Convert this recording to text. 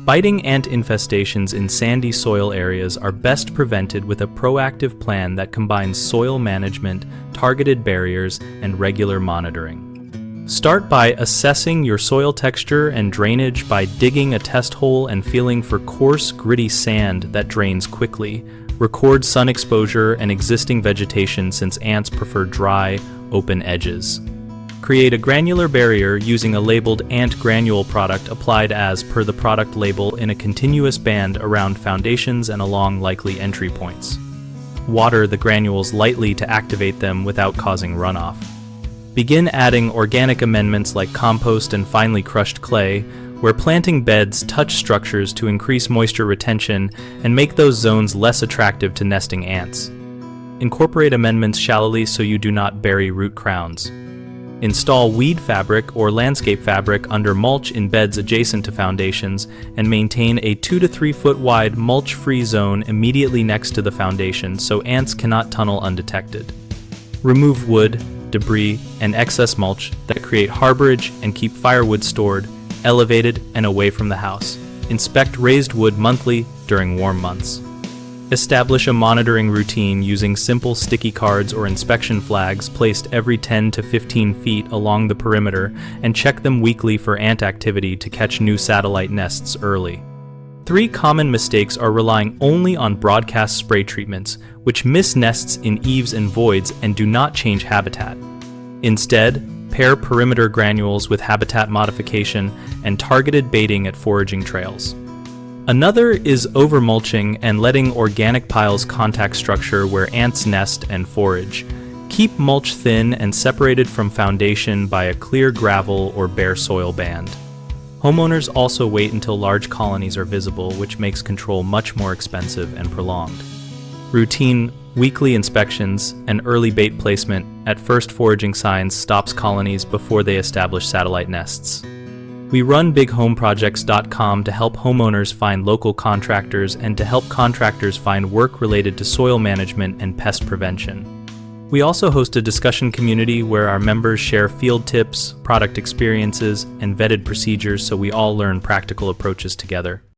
Biting ant infestations in sandy soil areas are best prevented with a proactive plan that combines soil management, targeted barriers, and regular monitoring. Start by assessing your soil texture and drainage by digging a test hole and feeling for coarse, gritty sand that drains quickly. Record sun exposure and existing vegetation since ants prefer dry, open edges. Create a granular barrier using a labeled ant granule product applied as per the product label in a continuous band around foundations and along likely entry points. Water the granules lightly to activate them without causing runoff. Begin adding organic amendments like compost and finely crushed clay, where planting beds touch structures to increase moisture retention and make those zones less attractive to nesting ants. Incorporate amendments shallowly so you do not bury root crowns. Install weed fabric or landscape fabric under mulch in beds adjacent to foundations and maintain a 2 to 3 foot wide mulch-free zone immediately next to the foundation so ants cannot tunnel undetected. Remove wood, debris, and excess mulch that create harborage and keep firewood stored, elevated, and away from the house. Inspect raised wood monthly during warm months. Establish a monitoring routine using simple sticky cards or inspection flags placed every 10 to 15 feet along the perimeter and check them weekly for ant activity to catch new satellite nests early. 3 common mistakes are relying only on broadcast spray treatments, which miss nests in eaves and voids and do not change habitat. Instead, pair perimeter granules with habitat modification and targeted baiting at foraging trails. Another is overmulching and letting organic piles contact structure where ants nest and forage. Keep mulch thin and separated from foundation by a clear gravel or bare soil band. Homeowners also wait until large colonies are visible, which makes control much more expensive and prolonged. Routine, weekly inspections, and early bait placement at first foraging signs stops colonies before they establish satellite nests. We run bighomeprojects.com to help homeowners find local contractors and to help contractors find work related to soil management and pest prevention. We also host a discussion community where our members share field tips, product experiences, and vetted procedures so we all learn practical approaches together.